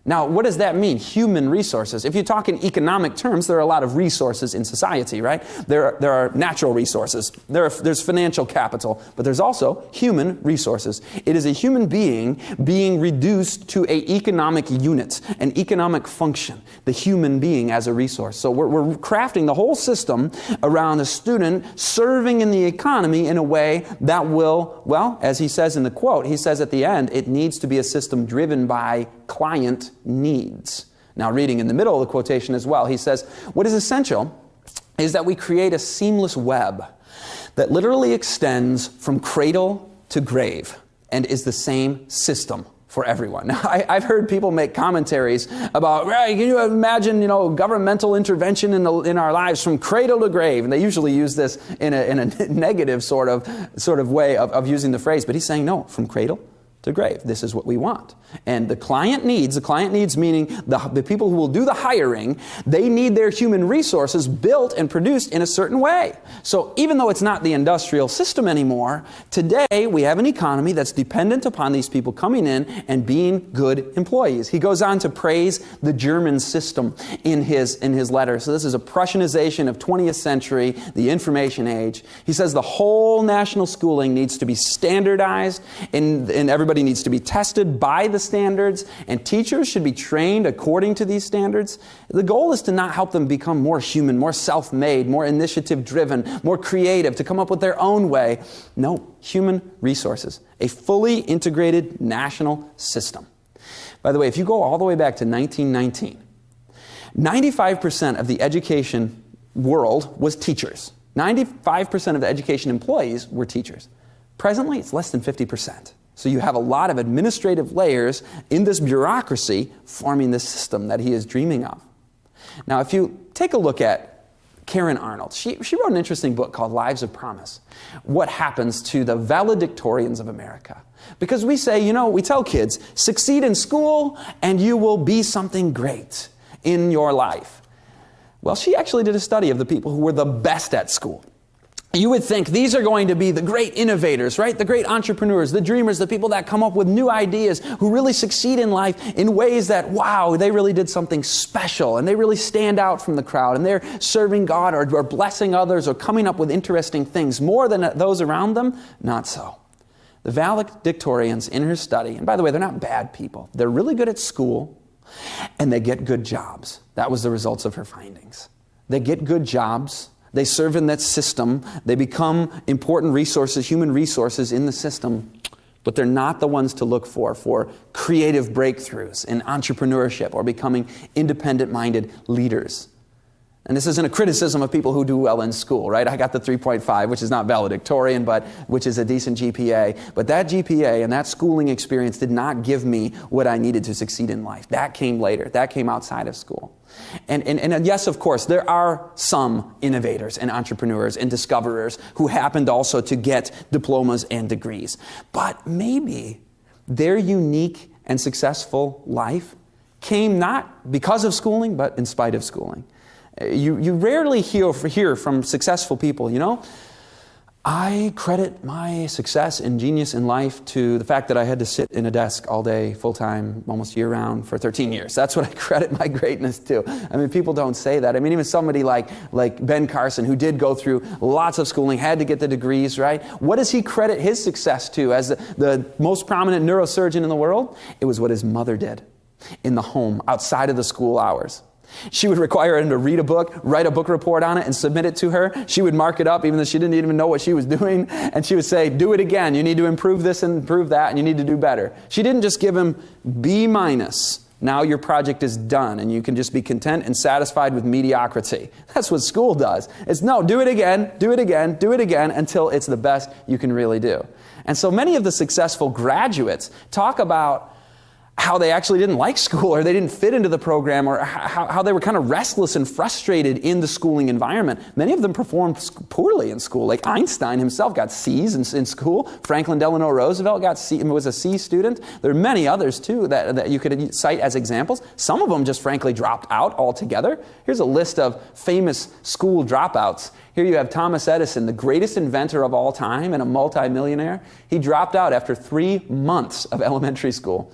Now, what does that mean, human resources? If you talk in economic terms, there are a lot of resources in society, right? There are natural resources. There's financial capital, but there's also human resources. It is a human being reduced to an economic unit, an economic function, the human being as a resource. So we're crafting the whole system around a student serving in the economy in a way that will, well, as he says in the quote, he says at the end, it needs to be a system driven by client needs. Now, reading in the middle of the quotation as well, he says, what is essential is that we create a seamless web that literally extends from cradle to grave and is the same system for everyone. Now, I've heard people make commentaries about, right, can you imagine, governmental intervention in our lives from cradle to grave? And they usually use this in a negative sort of way of using the phrase. But he's saying, no, from cradle to grave. This is what we want. And the client needs meaning the people who will do the hiring, they need their human resources built and produced in a certain way. So even though it's not the industrial system anymore, today we have an economy that's dependent upon these people coming in and being good employees. He goes on to praise the German system in his letter. So this is a Prussianization of 20th century, the information age. He says the whole national schooling needs to be standardized and everybody everybody needs to be tested by the standards, and teachers should be trained according to these standards. The goal is to not help them become more human, more self-made, more initiative-driven, more creative, to come up with their own way. No, human resources, a fully integrated national system. By the way, if you go all the way back to 1919, 95% of the education world was teachers. 95% of the education employees were teachers. Presently, it's less than 50%. So you have a lot of administrative layers in this bureaucracy forming this system that he is dreaming of. Now, if you take a look at Karen Arnold, she wrote an interesting book called Lives of Promise. What happens to the valedictorians of America? Because we say, you know, we tell kids, succeed in school and you will be something great in your life. Well, she actually did a study of the people who were the best at school. You would think these are going to be the great innovators, right? The great entrepreneurs, the dreamers, the people that come up with new ideas, who really succeed in life in ways that, wow, they really did something special and they really stand out from the crowd and they're serving God or blessing others or coming up with interesting things more than those around them. Not so. The valedictorians in her study, and by the way, they're not bad people. They're really good at school and they get good jobs. That was the results of her findings. They get good jobs. They serve in that system. They become important resources, human resources in the system, but they're not the ones to look for creative breakthroughs in entrepreneurship or becoming independent-minded leaders. And this isn't a criticism of people who do well in school, right? I got the 3.5, which is not valedictorian, but which is a decent GPA. But that GPA and that schooling experience did not give me what I needed to succeed in life. That came later. That came outside of school. And yes, of course, there are some innovators and entrepreneurs and discoverers who happened also to get diplomas and degrees. But maybe their unique and successful life came not because of schooling, but in spite of schooling. You rarely hear from successful people, you know, I credit my success and genius in life to the fact that I had to sit in a desk all day, full-time, almost year-round for 13 years. That's what I credit my greatness to. I mean, people don't say that. I mean, even somebody like Ben Carson, who did go through lots of schooling, had to get the degrees, right? What does he credit his success to as the most prominent neurosurgeon in the world? It was what his mother did in the home, outside of the school hours. She would require him to read a book, write a book report on it, and submit it to her. She would mark it up even though she didn't even know what she was doing. And she would say, do it again. You need to improve this and improve that, and you need to do better. She didn't just give him B-. Now your project is done, and you can just be content and satisfied with mediocrity. That's what school does. It's no, do it again, do it again, do it again, until it's the best you can really do. And so many of the successful graduates talk about how they actually didn't like school or they didn't fit into the program or how they were kind of restless and frustrated in the schooling environment. Many of them performed poorly in school. Like Einstein himself got C's in school. Franklin Delano Roosevelt was a C student. There are many others too that you could cite as examples. Some of them just frankly dropped out altogether. Here's a list of famous school dropouts. Here you have Thomas Edison, the greatest inventor of all time and a multimillionaire. He dropped out after 3 months of elementary school.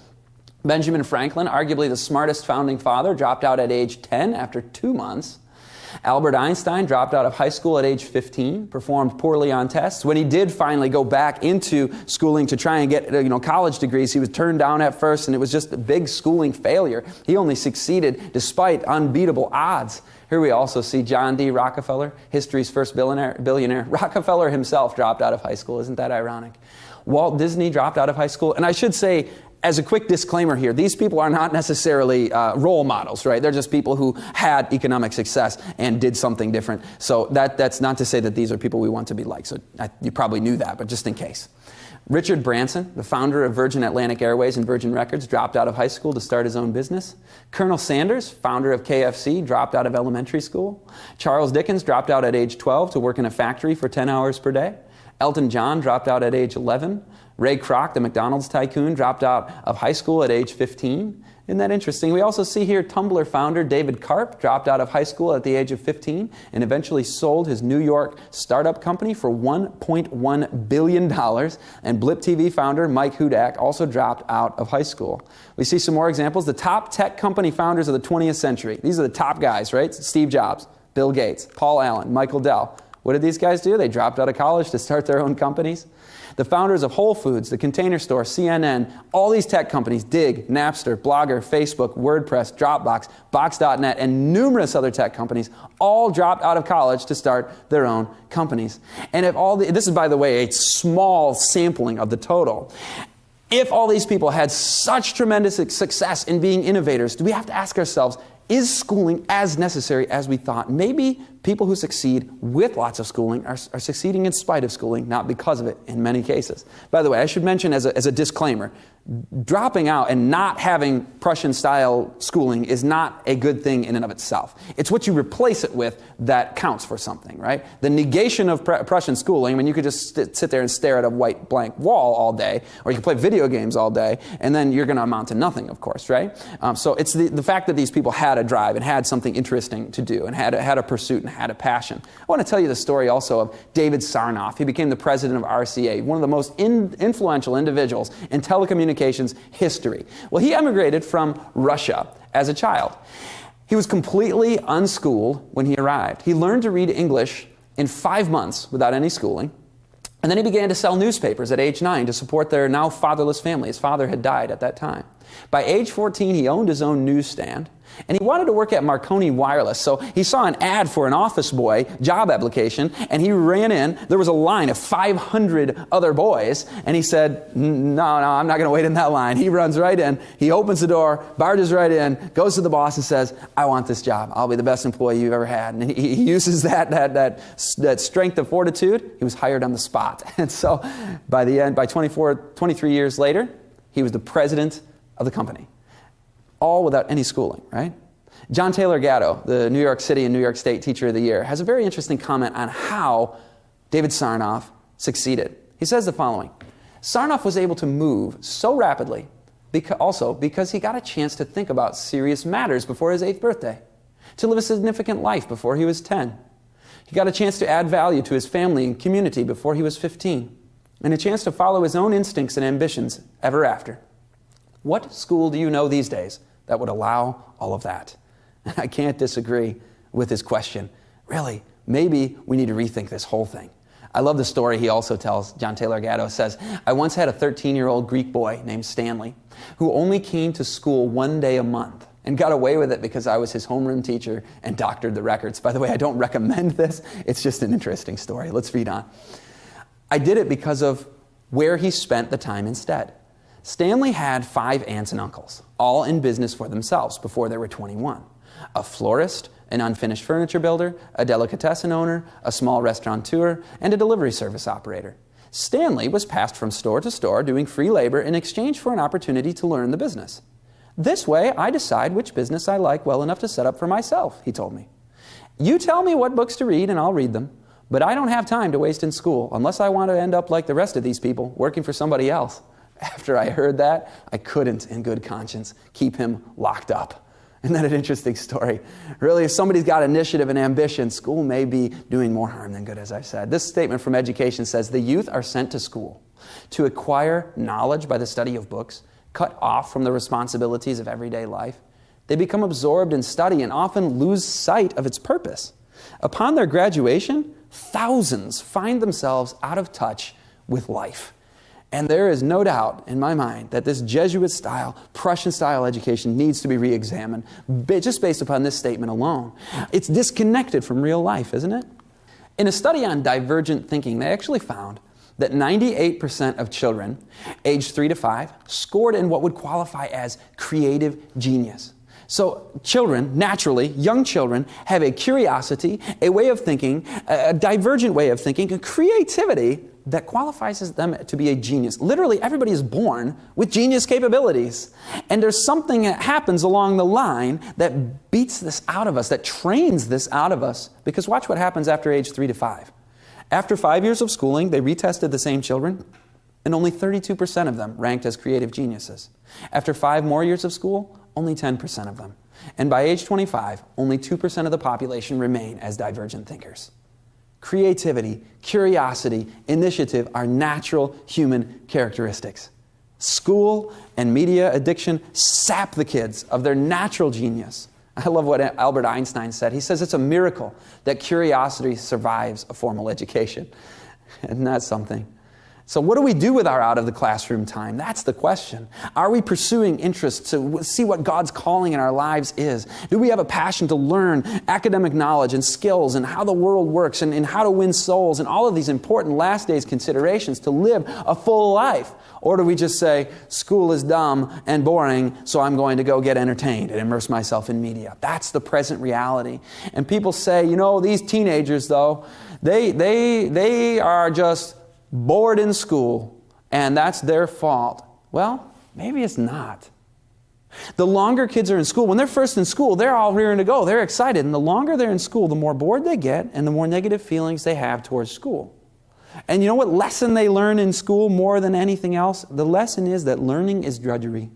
Benjamin Franklin, arguably the smartest founding father, dropped out at age 10 after 2 months. Albert Einstein dropped out of high school at age 15, performed poorly on tests. When he did finally go back into schooling to try and get college degrees, he was turned down at first, and it was just a big schooling failure. He only succeeded despite unbeatable odds. Here we also see John D. Rockefeller, history's first billionaire. Rockefeller himself dropped out of high school. Isn't that ironic? Walt Disney dropped out of high school. And I should say, as a quick disclaimer here, these people are not necessarily role models, right? They're just people who had economic success and did something different. So that's not to say that these are people we want to be like. So you probably knew that, but just in case. Richard Branson, the founder of Virgin Atlantic Airways and Virgin Records, dropped out of high school to start his own business. Colonel Sanders, founder of KFC, dropped out of elementary school. Charles Dickens dropped out at age 12 to work in a factory for 10 hours per day. Elton John dropped out at age 11. Ray Kroc, the McDonald's tycoon, dropped out of high school at age 15. Isn't that interesting? We also see here Tumblr founder David Karp dropped out of high school at the age of 15 and eventually sold his New York startup company for $1.1 billion. And Blip TV founder Mike Hudak also dropped out of high school. We see some more examples. The top tech company founders of the 20th century. These are the top guys, right? Steve Jobs, Bill Gates, Paul Allen, Michael Dell. What did these guys do? They dropped out of college to start their own companies. The founders of Whole Foods, The Container Store, CNN, all these tech companies, Dig, Napster, Blogger, Facebook, WordPress, Dropbox, Box.net, and numerous other tech companies all dropped out of college to start their own companies. And if this is, by the way, a small sampling of the total. If all these people had such tremendous success in being innovators, do we have to ask ourselves, is schooling as necessary as we thought? Maybe people who succeed with lots of schooling are succeeding in spite of schooling, not because of it in many cases. By the way, I should mention as a disclaimer, dropping out and not having Prussian-style schooling is not a good thing in and of itself. It's what you replace it with that counts for something, right? The negation of Prussian schooling, I mean, you could just sit there and stare at a white blank wall all day, or you can play video games all day, and then you're going to amount to nothing, of course, right? So it's the fact that these people had a drive and had something interesting to do and had a pursuit and had a passion. I want to tell you the story also of David Sarnoff. He became the president of RCA, one of the most influential individuals in telecommunications history. Well, he emigrated from Russia as a child. He was completely unschooled when he arrived. He learned to read English in 5 months without any schooling. And then he began to sell newspapers at age 9 to support their now fatherless family. His father had died at that time. By age 14, he owned his own newsstand. And he wanted to work at Marconi Wireless, so he saw an ad for an office boy job application, and he ran in. There was a line of 500 other boys, and he said, no, I'm not going to wait in that line. He runs right in, he opens the door, barges right in, goes to the boss and says, I want this job. I'll be the best employee you've ever had. And he uses that strength of fortitude. He was hired on the spot. And so by the end, by 23 years later, he was the president of the company. All without any schooling, right? John Taylor Gatto, the New York City and New York State Teacher of the Year, has a very interesting comment on how David Sarnoff succeeded. He says the following: Sarnoff was able to move so rapidly because he got a chance to think about serious matters before his 8th birthday, to live a significant life before he was 10. He got a chance to add value to his family and community before he was 15, and a chance to follow his own instincts and ambitions ever after. What school do you know these days that would allow all of that? And I can't disagree with his question. Really, maybe we need to rethink this whole thing. I love the story he also tells. John Taylor Gatto says, I once had a 13-year-old Greek boy named Stanley who only came to school 1 day a month and got away with it because I was his homeroom teacher and doctored the records. By the way, I don't recommend this. It's just an interesting story. Let's read on. I did it because of where he spent the time instead. Stanley had 5 aunts and uncles, all in business for themselves before they were 21. A florist, an unfinished furniture builder, a delicatessen owner, a small restaurateur, and a delivery service operator. Stanley was passed from store to store doing free labor in exchange for an opportunity to learn the business. This way, I decide which business I like well enough to set up for myself, he told me. You tell me what books to read and I'll read them, but I don't have time to waste in school unless I want to end up like the rest of these people, working for somebody else. After I heard that, I couldn't, in good conscience, keep him locked up. Isn't that an interesting story? Really, if somebody's got initiative and ambition, school may be doing more harm than good, as I've said. This statement from Education says, the youth are sent to school to acquire knowledge by the study of books, cut off from the responsibilities of everyday life. They become absorbed in study and often lose sight of its purpose. Upon their graduation, thousands find themselves out of touch with life. And there is no doubt in my mind that this Jesuit-style, Prussian-style education needs to be re-examined, just based upon this statement alone. It's disconnected from real life, isn't it? In a study on divergent thinking, they actually found that 98% of children aged 3 to 5 scored in what would qualify as creative genius. So children, naturally, young children, have a curiosity, a way of thinking, a divergent way of thinking, a creativity that qualifies them to be a genius. Literally, everybody is born with genius capabilities. And there's something that happens along the line that beats this out of us, that trains this out of us. Because watch what happens after age 3 to 5. After 5 years of schooling, they retested the same children, and only 32% of them ranked as creative geniuses. After 5 more years of school, only 10% of them. And by age 25, only 2% of the population remain as divergent thinkers. Creativity, curiosity, initiative are natural human characteristics. School and media addiction sap the kids of their natural genius I love what Albert Einstein said. He says it's a miracle that curiosity survives a formal education. Isn't that something? So what do we do with our out-of-the-classroom time? That's the question. Are we pursuing interests to see what God's calling in our lives is? Do we have a passion to learn academic knowledge and skills and how the world works and how to win souls and all of these important last days considerations to live a full life? Or do we just say, school is dumb and boring, so I'm going to go get entertained and immerse myself in media? That's the present reality. And people say, these teenagers, though, they are just bored in school, and that's their fault. Well, maybe it's not. The longer kids are in school, when they're first in school, they're all rearing to go. They're excited. And the longer they're in school, the more bored they get and the more negative feelings they have towards school. And you know what lesson they learn in school more than anything else? The lesson is that learning is drudgery.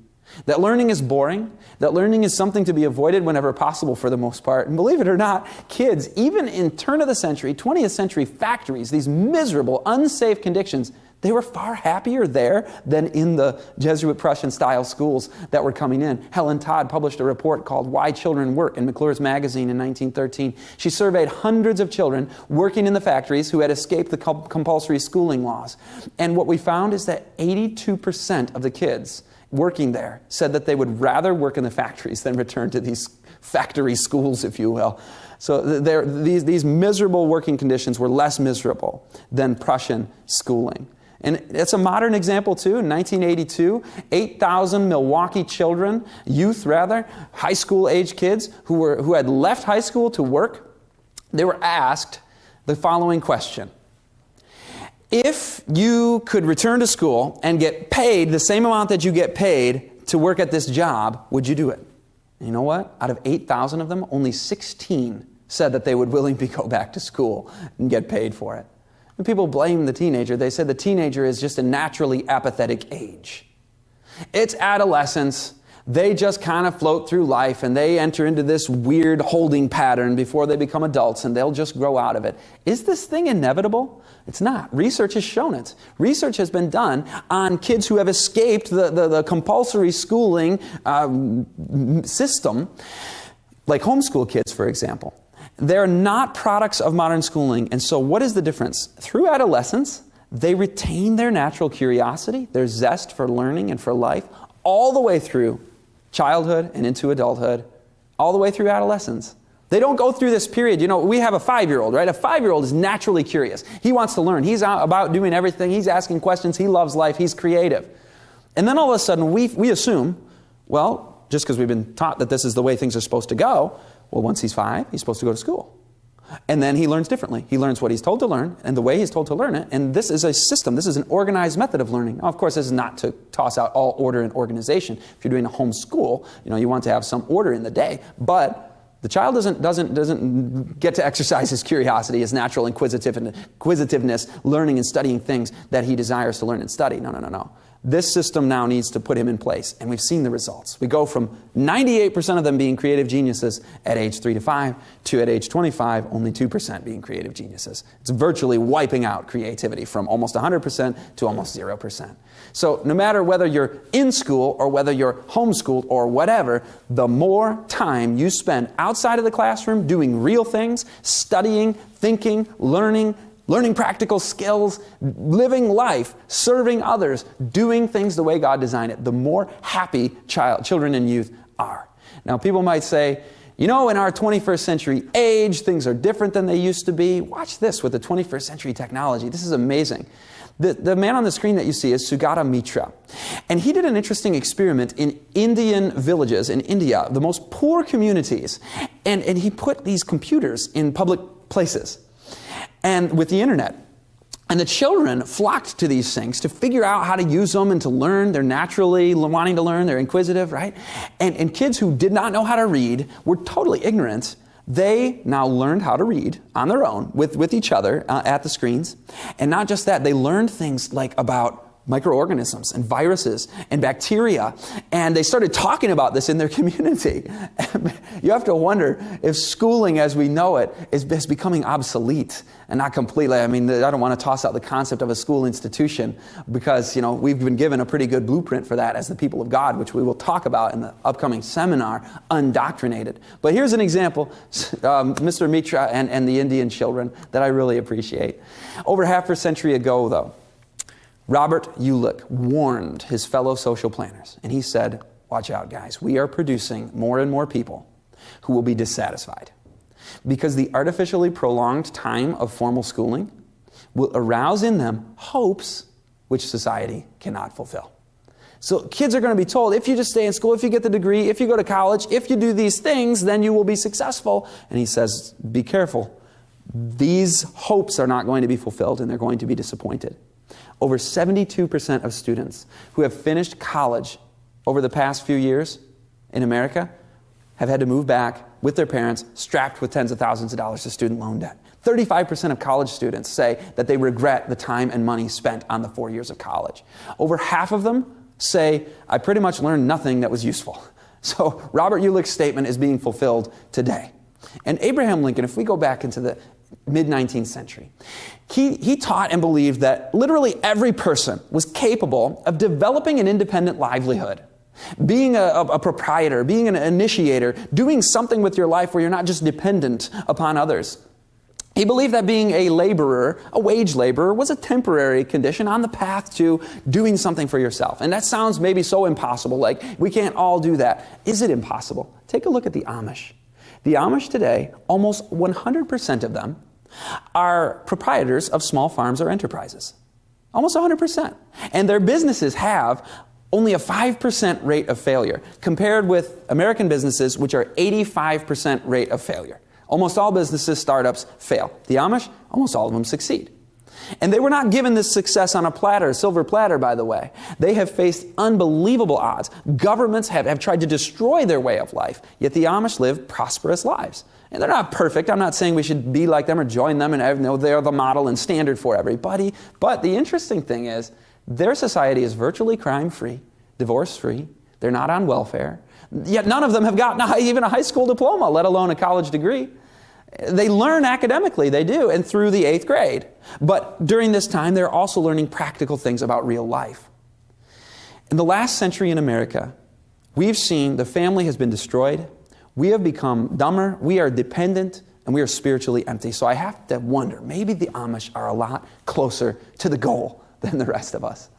That learning is boring. That learning is something to be avoided whenever possible for the most part. And believe it or not, kids, even in turn of the century, 20th century factories, these miserable, unsafe conditions, they were far happier there than in the Jesuit Prussian-style schools that were coming in. Helen Todd published a report called Why Children Work in McClure's magazine in 1913. She surveyed hundreds of children working in the factories who had escaped the compulsory schooling laws. And what we found is that 82% of the kids working there said that they would rather work in the factories than return to these factory schools, if you will. So these miserable working conditions were less miserable than Prussian schooling. And it's a modern example too. In 1982, 8,000 Milwaukee children, high school age kids who had left high school to work, they were asked the following question. If you could return to school and get paid the same amount that you get paid to work at this job, would you do it? And you know what? Out of 8,000 of them, only 16 said that they would willingly go back to school and get paid for it. And people blame the teenager. They said the teenager is just a naturally apathetic age. It's adolescence. They just kind of float through life and they enter into this weird holding pattern before they become adults and they'll just grow out of it. Is this thing inevitable? It's not. Research has shown it. Research has been done on kids who have escaped the compulsory schooling system, like homeschool kids, for example. They're not products of modern schooling. And so what is the difference? Through adolescence, they retain their natural curiosity, their zest for learning and for life, all the way through childhood and into adulthood, all the way through adolescence. They don't go through this period. We have a 5-year-old, right? A 5-year-old is naturally curious. He wants to learn. He's out about doing everything. He's asking questions. He loves life. He's creative. And then all of a sudden we assume, well, just because we've been taught that this is the way things are supposed to go, well, once he's 5, he's supposed to go to school. And then he learns differently. He learns what he's told to learn and the way he's told to learn it. And this is a system. This is an organized method of learning. Now, of course, this is not to toss out all order and organization. If you're doing a home school, you want to have some order in the day. But the child doesn't get to exercise his curiosity, his natural inquisitiveness, learning and studying things that he desires to learn and study. No. This system now needs to put him in place, and we've seen the results. We go from 98% of them being creative geniuses at age 3 to 5 to at age 25, only 2% being creative geniuses. It's virtually wiping out creativity from almost 100% to almost 0%. So no matter whether you're in school or whether you're homeschooled or whatever, the more time you spend outside of the classroom doing real things, studying, thinking, learning practical skills, living life, serving others, doing things the way God designed it, the more happy children and youth are. Now, people might say, in our 21st century age, things are different than they used to be. Watch this with the 21st century technology. This is amazing. The man on the screen that you see is Sugata Mitra. And he did an interesting experiment in Indian villages in India, the most poor communities. And he put these computers in public places. And with the internet. And the children flocked to these things to figure out how to use them and to learn. They're naturally wanting to learn. They're inquisitive, right? And kids who did not know how to read were totally ignorant. They now learned how to read on their own with each other at the screens. And not just that, they learned things like about microorganisms and viruses and bacteria, and they started talking about this in their community. You have to wonder if schooling as we know it is becoming obsolete, and not completely. I mean, I don't want to toss out the concept of a school institution because, we've been given a pretty good blueprint for that as the people of God, which we will talk about in the upcoming seminar, Undoctrinated. But here's an example, Mr. Mitra and the Indian children, that I really appreciate. Over half a century ago, though, Robert Ulrich warned his fellow social planners, and he said, watch out, guys. We are producing more and more people who will be dissatisfied because the artificially prolonged time of formal schooling will arouse in them hopes which society cannot fulfill. So kids are going to be told, if you just stay in school, if you get the degree, if you go to college, if you do these things, then you will be successful. And he says, be careful. These hopes are not going to be fulfilled, and they're going to be disappointed. Over 72% of students who have finished college over the past few years in America have had to move back with their parents, strapped with tens of thousands of dollars of student loan debt. 35% of college students say that they regret the time and money spent on the 4 years of college. Over half of them say, I pretty much learned nothing that was useful. So Robert Ulrich's statement is being fulfilled today. And Abraham Lincoln, if we go back into the mid-19th century, he taught and believed that literally every person was capable of developing an independent livelihood, being a proprietor, being an initiator, doing something with your life where you're not just dependent upon others. He believed that being a laborer, a wage laborer, was a temporary condition on the path to doing something for yourself. And that sounds maybe so impossible, like we can't all do that. Is it impossible? Take a look at the Amish. The Amish today, almost 100% of them are proprietors of small farms or enterprises. Almost 100%. And their businesses have only a 5% rate of failure, compared with American businesses, which are 85% rate of failure. Almost all businesses, startups, fail. The Amish, almost all of them succeed. And they were not given this success on a platter, silver platter, by the way. They have faced unbelievable odds. Governments have tried to destroy their way of life, yet the Amish live prosperous lives. And they're not perfect. I'm not saying we should be like them or join them and they're the model and standard for everybody. But the interesting thing is, their society is virtually crime-free, divorce-free. They're not on welfare. Yet none of them have gotten even a high school diploma, let alone a college degree. They learn academically, they do, and through the 8th grade. But during this time, they're also learning practical things about real life. In the last century in America, we've seen the family has been destroyed. We have become dumber, we are dependent, and we are spiritually empty. So I have to wonder, maybe the Amish are a lot closer to the goal than the rest of us.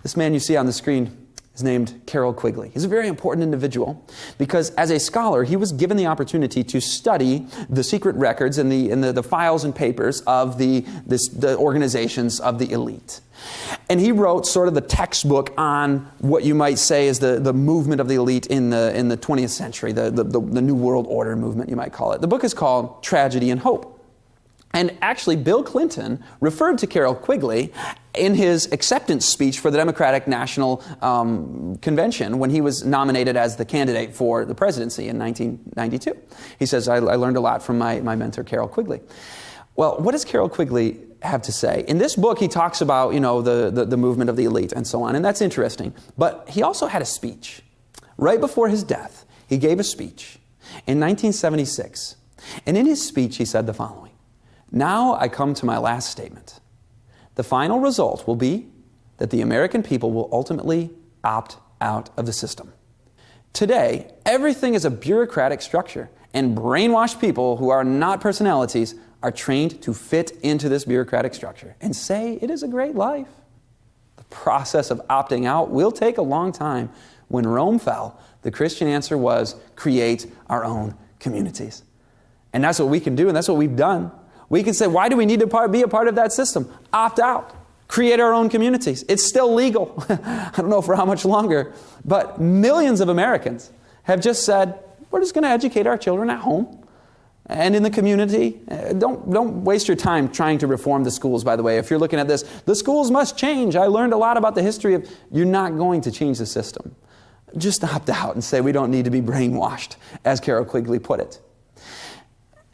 This man you see on the screen is named Carroll Quigley. He's a very important individual because as a scholar, he was given the opportunity to study the secret records and the files and papers of the organizations of the elite. And he wrote sort of the textbook on what you might say is the movement of the elite in the 20th century, the New World Order movement, you might call it. The book is called Tragedy and Hope. And actually, Bill Clinton referred to Carroll Quigley in his acceptance speech for the Democratic National Convention when he was nominated as the candidate for the presidency in 1992. He says, I learned a lot from my mentor, Carroll Quigley. Well, what does Carroll Quigley have to say? In this book, he talks about, the movement of the elite and so on, and that's interesting. But he also had a speech. Right before his death, he gave a speech in 1976. And in his speech, he said the following: "Now I come to my last statement. The final result will be that the American people will ultimately opt out of the system. Today, everything is a bureaucratic structure, and brainwashed people who are not personalities are trained to fit into this bureaucratic structure and say it is a great life. The process of opting out will take a long time. When Rome fell, the Christian answer was create our own communities." And that's what we can do, and that's what we've done. We can say, why do we need to be a part of that system? Opt out. Create our own communities. It's still legal. I don't know for how much longer. But millions of Americans have just said, we're just going to educate our children at home and in the community. Don't waste your time trying to reform the schools, by the way. If you're looking at this, the schools must change. I learned a lot about the history of... You're not going to change the system. Just opt out and say we don't need to be brainwashed, as Carroll Quigley put it.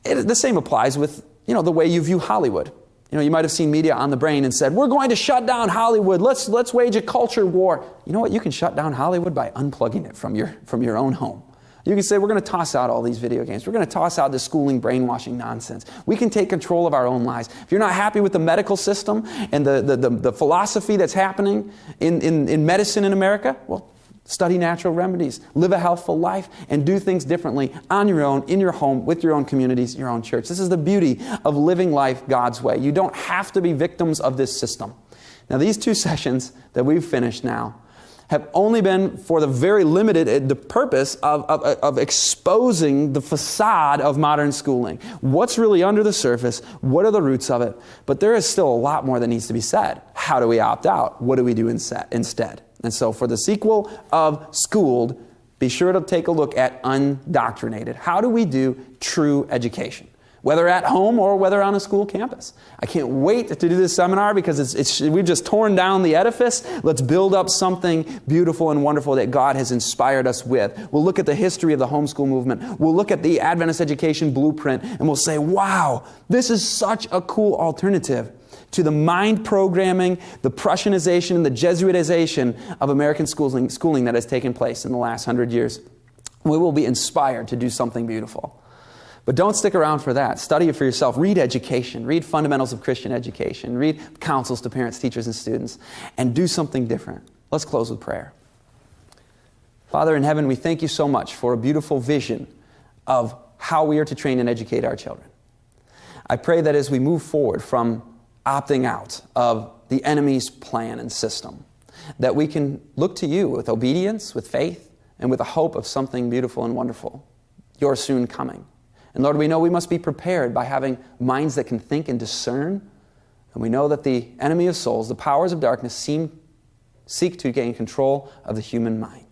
The same applies with the way you view Hollywood. You might have seen media on the brain and said, we're going to shut down Hollywood. Let's wage a culture war. You know what? You can shut down Hollywood by unplugging it from your own home. You can say, we're going to toss out all these video games. We're going to toss out the schooling, brainwashing nonsense. We can take control of our own lives. If you're not happy with the medical system and the philosophy that's happening in medicine in America, well, study natural remedies, live a healthful life, and do things differently on your own, in your home, with your own communities, your own church. This is the beauty of living life God's way. You don't have to be victims of this system. Now, these 2 sessions that we've finished now have only been for the very limited the purpose of exposing the facade of modern schooling. What's really under the surface? What are the roots of it? But there is still a lot more that needs to be said. How do we opt out? What do we do instead? And so for the sequel of Schooled, be sure to take a look at Undoctrinated. How do we do true education? Whether at home or whether on a school campus. I can't wait to do this seminar because we've just torn down the edifice. Let's build up something beautiful and wonderful that God has inspired us with. We'll look at the history of the homeschool movement. We'll look at the Adventist education blueprint and we'll say, wow, this is such a cool alternative to the mind programming, the Prussianization, and the Jesuitization of American schooling that has taken place in the last 100 years. We will be inspired to do something beautiful. But don't stick around for that. Study it for yourself. Read education. Read fundamentals of Christian education. Read counsels to parents, teachers, and students. And do something different. Let's close with prayer. Father in heaven, we thank you so much for a beautiful vision of how we are to train and educate our children. I pray that as we move forward from opting out of the enemy's plan and system, that we can look to you with obedience, with faith, and with a hope of something beautiful and wonderful, your soon coming. And Lord, we know we must be prepared by having minds that can think and discern. And we know that the enemy of souls, the powers of darkness, seek to gain control of the human mind.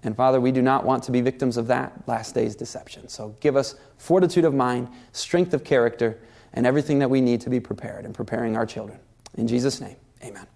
And Father, we do not want to be victims of that last day's deception. So give us fortitude of mind, strength of character, and everything that we need to be prepared and preparing our children. In Jesus' name, amen.